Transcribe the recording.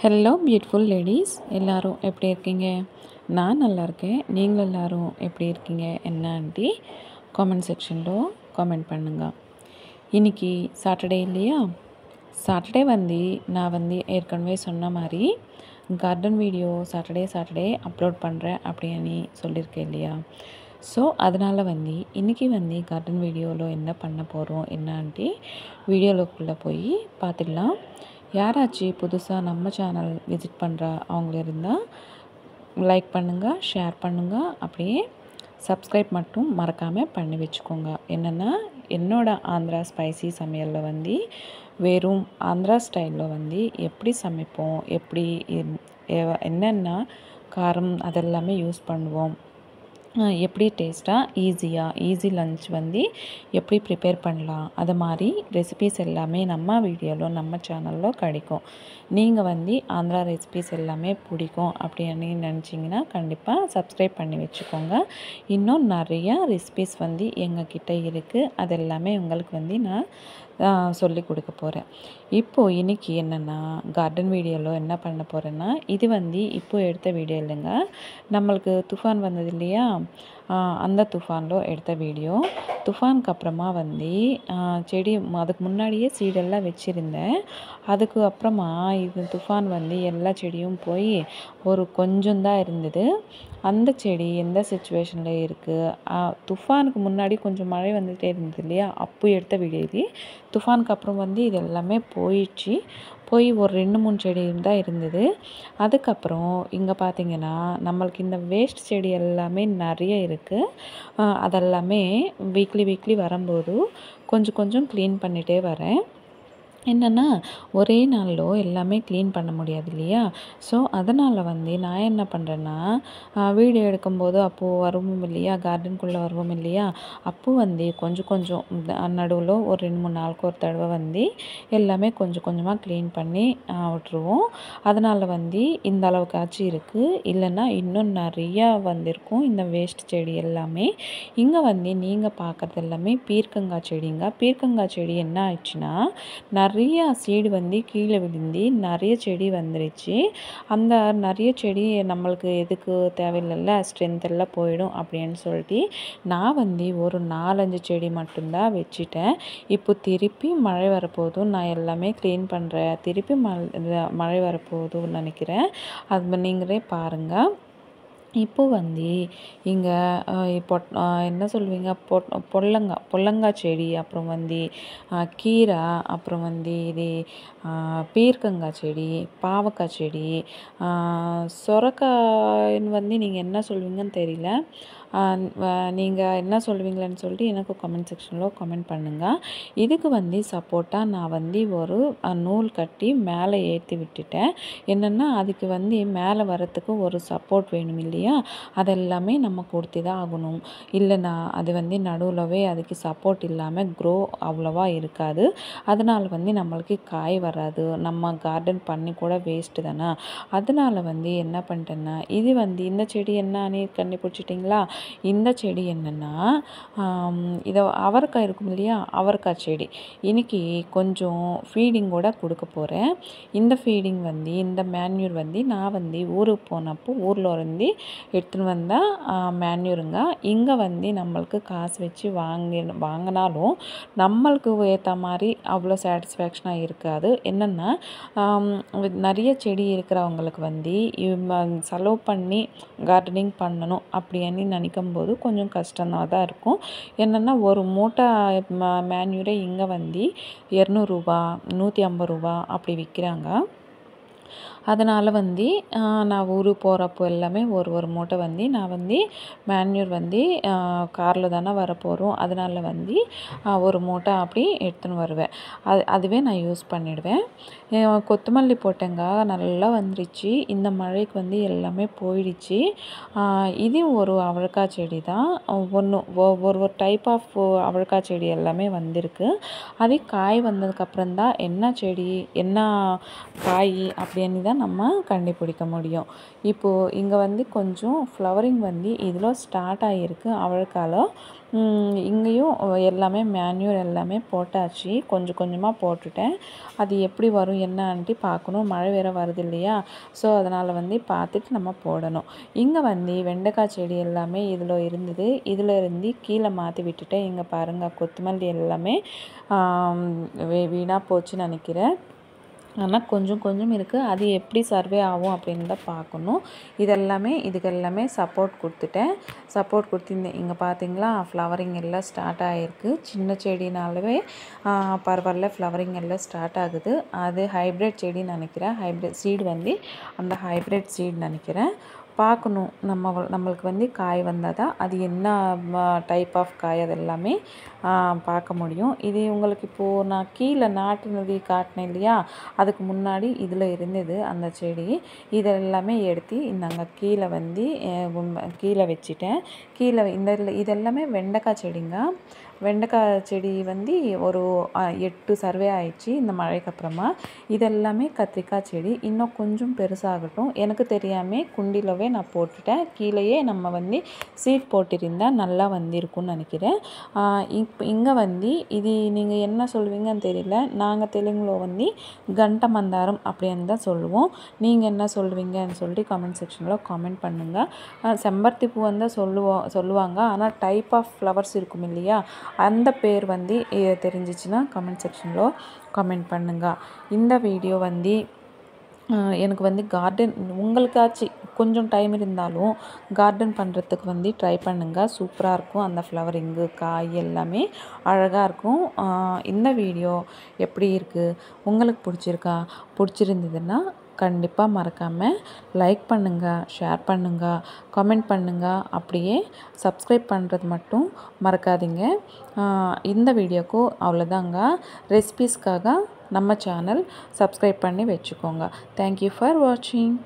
Hello beautiful ladies, எல்லோரும் எப்படி இருக்கீங்க? நான் நல்லா இருக்கேன். நீங்கள் எல்லோரும் எப்படி இருக்கீங்க என்ன ஆண்டி? காமெண்ட் செக்ஷனில் காமெண்ட் பண்ணுங்க. இன்றைக்கி சாட்டர்டே இல்லையா? சாட்டர்டே நான் ஏற்கனவே சொன்ன மாதிரி கார்டன் வீடியோ சாட்டர்டே அப்லோட் பண்ணுறேன் அப்படின்னு சொல்லியிருக்கேன் இல்லையா? ஸோ அதனால் இன்றைக்கி கார்டன் வீடியோவில் என்ன பண்ண போகிறோம் என்ன ஆண்டி வீடியோவுக்குள்ளே போய் பார்த்துடலாம். யாராச்சும் புதுசாக நம்ம சேனல் விசிட் பண்ணுறா அவங்கள இருந்தால் லைக் பண்ணுங்கள், ஷேர் பண்ணுங்கள், அப்படியே சப்ஸ்கிரைப் மட்டும் மறக்காமல் பண்ணி வச்சுக்கோங்க. என்னென்னா ஆந்திரா ஸ்பைசி சமையலில் வெறும் ஆந்திரா ஸ்டைலில் எப்படி சமைப்போம், எப்படி என்னென்ன காரம் அதெல்லாமே யூஸ் பண்ணுவோம், எப்படி டேஸ்ட்டாக ஈஸி லன்ச் எப்படி ப்ரிப்பேர் பண்ணலாம், அது மாதிரி ரெசிபீஸ் எல்லாமே நம்ம வீடியோவில் நம்ம சேனலில் கிடைக்கும். நீங்கள் ஆந்திரா ரெசிபீஸ் எல்லாமே பிடிக்கும் அப்படின்னு நினச்சிங்கன்னா கண்டிப்பாக சப்ஸ்கிரைப் பண்ணி வச்சுக்கோங்க. இன்னும் நிறையா ரெசிபீஸ் எங்ககிட்ட இருக்குது. அதெல்லாமே உங்களுக்கு நான் சொல்லி கொடுக்க போகிறேன். இப்போது இன்றைக்கி என்னென்னா கார்டன் வீடியோவில் என்ன பண்ண போகிறேன்னா, இது இப்போ எடுத்த வீடியோ இல்லைங்க, நம்மளுக்கு துஃபான் வந்தது இல்லையா, அந்த துஃபானில் எடுத்த வீடியோ. துஃபானுக்கு அப்புறமா செடி அதுக்கு முன்னாடியே சீடெல்லாம் வச்சுருந்தேன். அதுக்கு அப்புறமா இது துஃபான் எல்லா செடியும் போய் ஒரு கொஞ்சம் தான் இருந்தது. அந்த செடி எந்த சிச்சுவேஷனில் இருக்குது, துஃபானுக்கு முன்னாடி கொஞ்சம் மழை வந்துகிட்டே இருந்தது இல்லையா, அப்போ எடுத்த வீடியோ இது. துஃபானுக்கு அப்புறம் இது எல்லாமே போய் ஒரு 2-3 செடி தான் இருந்தது. அதுக்கப்புறம் இங்கே பார்த்திங்கன்னா நம்மளுக்கு இந்த வேஸ்ட் செடி எல்லாமே நிறைய இருக்குது. அதெல்லாமே வீக்லி வரும்போது கொஞ்சம் க்ளீன் பண்ணிகிட்டே வரேன். என்னென்னா ஒரே நாளில் எல்லாமே க்ளீன் பண்ண முடியாது இல்லையா? ஸோ அதனால் நான் என்ன பண்ணுறேன்னா, வீடியோ எடுக்கும்போது அப்போது வருவோம் இல்லையா, கார்டனுக்குள்ளே வருவோம் இல்லையா, அப்போது கொஞ்சம் நடுவில் ஒரு 2-3 நாளுக்கு ஒரு தடவை எல்லாமே கொஞ்சமாக க்ளீன் பண்ணி விட்டுருவோம். அதனால் இந்த அளவுக்காச்சும் இருக்குது. இல்லைன்னா இன்னும் நிறையா இருக்கும் இந்த வேஸ்ட் செடி எல்லாமே. இங்கே நீங்கள் பார்க்குறது எல்லாமே பீர்க்கங்காய் செடிங்க. பீர்க்கங்காய் செடி என்ன ஆயிடுச்சுன்னா, நிறையா சீடு கீழே விழுந்து நிறைய செடி வந்துருச்சு. அந்த நிறைய செடி நம்மளுக்கு எதுக்கு தேவையில்லைல்ல, ஸ்ட்ரென்த் எல்லாம் போயிடும் அப்படின்னு சொல்லிட்டு நான் ஒரு 4-5 செடி மட்டும்தான் வச்சுட்டேன். இப்போ திருப்பி மழை வரப்போதும், நான் எல்லாமே க்ளீன் பண்ணுறேன், திருப்பி மழை வரப்போகுதுன்னு நினைக்கிறேன். அது நீங்களே பாருங்கள். இப்போது இங்கே இப்போ என்ன சொல்லுவீங்க, பொல்லங்காய் செடி, அப்புறம் கீரை, அப்புறம் இது பீர்க்கங்காய் செடி, பாவக்காய் செடி, சொரக்காயின்னு நீங்கள் என்ன சொல்லுவீங்கன்னு தெரியல. நீங்கள் என்ன சொல்லுவீங்களேன்னு சொல்லிட்டு எனக்கு கமெண்ட் செக்ஷனில் கமெண்ட் பண்ணுங்கள். இதுக்கு சப்போர்ட்டாக நான் ஒரு நூல் கட்டி மேலே ஏற்றி விட்டுட்டேன். என்னென்னா அதுக்கு மேலே வரத்துக்கு ஒரு சப்போர்ட் வேணும் இல்லையா, அதெல்லாமே நம்ம கொடுத்து தான் ஆகணும். இல்லைனா அது நடுவில்வே அதுக்கு சப்போர்ட் இல்லாமல் க்ரோ அவ்வளோவா இருக்காது. அதனால் நம்மளுக்கு காய் வராது, நம்ம கார்டன் பண்ணி கூட வேஸ்ட்டு தானே. அதனால் என்ன பண்ணிட்டேன்னா, இது இந்த செடி என்னன்னு கண்டுபிடிச்சிட்டிங்களா, இந்த செடி என்னென்னா இதை அவரைக்காய் இருக்கும் இல்லையா, அவரைக்காய் செடி. இன்றைக்கி கொஞ்சம் ஃபீடிங் கூட கொடுக்க போகிறேன். இந்த ஃபீடிங் இந்த மேன்யூர் நான் ஊருக்கு போனப்போ ஊரில் எடுத்துன்னு வந்தால் மேன்யூருங்க. இங்கே நம்மளுக்கு காசு வச்சு வாங்கினாலும் நம்மளுக்கு ஏற்ற மாதிரி அவ்வளோ சாட்டிஸ்ஃபேக்ஷனாக இருக்காது. என்னென்னா நிறைய செடி இருக்கிறவங்களுக்கு செலவு பண்ணி கார்டனிங் பண்ணணும் அப்படின்னு நினைக்கும்போது கொஞ்சம் கஷ்டமாக தான் இருக்கும். என்னென்னா ஒரு மூட்டை மேன்யூரே இங்கே 200 ரூபா, 150 ரூபா அப்படி விற்கிறாங்க. அதனால் நான் ஊருக்கு போகிறப்போ எல்லாமே ஒரு மூட்டை நான் மேன்யூர் காரில் தானே வரப்போகிறோம். அதனால் ஒரு மூட்டை அப்படி எடுத்துன்னு வருவேன். அதுவே நான் யூஸ் பண்ணிவிடுவேன். கொத்தமல்லி போட்டேங்க, நல்லா வந்துருச்சு. இந்த மழைக்கு எல்லாமே போயிடுச்சு. இது ஒரு அவரைக்காய் செடி தான். ஒரு டைப் ஆஃப் அவரைக்காய் செடி எல்லாமே வந்திருக்கு. அது காய் வந்ததுக்கப்புறம் தான் என்ன செடி என்ன காய் அப்படின்னு தான் நம்ம கண்டுபிடிக்க முடியும். இப்போது இங்கே கொஞ்சம் ஃப்ளவரிங் இதில் ஸ்டார்ட் ஆகியிருக்கு அவரைக்காயில். இங்கேயும் எல்லாமே மேன்யூர் எல்லாமே போட்டாச்சு, கொஞ்சம் கொஞ்சமாக போட்டுட்டேன். அது எப்படி வரும் என்னன்ட்டு பார்க்கணும். மழை வேறு வருது இல்லையா, ஸோ அதனால் வந்து பார்த்துட்டு நம்ம போடணும். இங்கே வந்து வெண்டைக்காய் செடி எல்லாமே இதில் இருந்தது, இதில் இருந்து கீழே மாற்றி விட்டுட்டேன். இங்கே பாருங்கள், கொத்தமல்லி எல்லாமே வீணாக போச்சுன்னு நினைக்கிறேன். ஆனால் கொஞ்சம் கொஞ்சம் இருக்குது, அது எப்படி சர்வே ஆகும் அப்படின்னு தான் பார்க்கணும். இதுக்கெல்லாமே சப்போர்ட் கொடுத்துருந்தேன். இங்கே பார்த்தீங்களா, ஃப்ளவரிங் எல்லாம் ஸ்டார்ட் ஆகிருக்கு. சின்ன செடினாலவே பரவாயில்ல, ஃப்ளவரிங் எல்லாம் ஸ்டார்ட் ஆகுது. அது ஹைப்ரிட் செடின்னு நினைக்கிறேன். ஹைப்ரிட் சீடு வந்து அந்த ஹைப்ரிட் சீடு நினைக்கிறேன். பார்க்கணும், நம்மளுக்கு வந்து காய் வந்தால் தான் அது என்ன டைப் ஆஃப் காய் அதெல்லாமே பார்க்க முடியும். இது உங்களுக்கு இப்போது நான் கீழே நாட்டினது காட்டினேன் இல்லையா, அதுக்கு முன்னாடி இதில் இருந்தது அந்த செடி. இதெல்லாமே எடுத்து நாங்கள் கீழே வச்சுட்டேன். இதெல்லாமே வெண்டைக்காய் செடிங்க. வெண்டைக்காய் செடி வந்து ஒரு 8 சர்வே ஆயிடுச்சு இந்த மழைக்கு அப்புறமா. இதெல்லாமே கத்திரிக்காய் செடி. இன்னும் கொஞ்சம் பெருசாகட்டும், எனக்கு தெரியாமல் குண்டிலவே நான் போட்டுட்டேன். கீழேயே நம்ம வந்து சீட் போட்டிருந்தால் நல்லா வந்திருக்கும்னு நினைக்கிறேன். இப்போ இங்கே வந்து இது நீங்கள் என்ன சொல்லுவீங்கன்னு தெரியல, நாங்கள் தெலுங்குல வந்து கண்ட மந்தாரம் அப்படின்னு தான் சொல்லுவோம். நீங்கள் என்ன சொல்லுவீங்கன்னு சொல்லிட்டு கமெண்ட் செக்ஷனில் கமெண்ட் பண்ணுங்கள். செம்பருத்தி பூ வந்து சொல்லுவாங்க, ஆனால் டைப் ஆஃப் ஃப்ளவர்ஸ் இருக்கும் இல்லையா, அந்த பேர் வந்து தெரிஞ்சிச்சுன்னா கமெண்ட் செக்ஷனில் கமெண்ட் பண்ணுங்கள். இந்த வீடியோ வந்து எனக்கு வந்து கார்டன், உங்களுக்காச்சும் கொஞ்சம் டைம் இருந்தாலும் கார்டன் பண்ணுறதுக்கு வந்து ட்ரை பண்ணுங்கள். சூப்பராக இருக்கும். அந்த ஃப்ளவரிங்கு காய் எல்லாமே அழகாக இருக்கும். இந்த வீடியோ எப்படி இருக்குது, உங்களுக்கு பிடிச்சிருந்ததுன்னா கண்டிப்பாக மறக்காமல் லைக் பண்ணுங்கள், ஷேர் பண்ணுங்கள், கமெண்ட் பண்ணுங்கள். அப்படியே சப்ஸ்கிரைப் பண்ணுறது மட்டும் மறக்காதீங்க. இந்த வீடியோக்கு அவ்வளோதாங்க. ரெசிபீஸ்க்காக நம்ம சேனல் சப்ஸ்கிரைப் பண்ணி வச்சுக்கோங்க. தேங்க்யூ ஃபார் வாட்சிங்.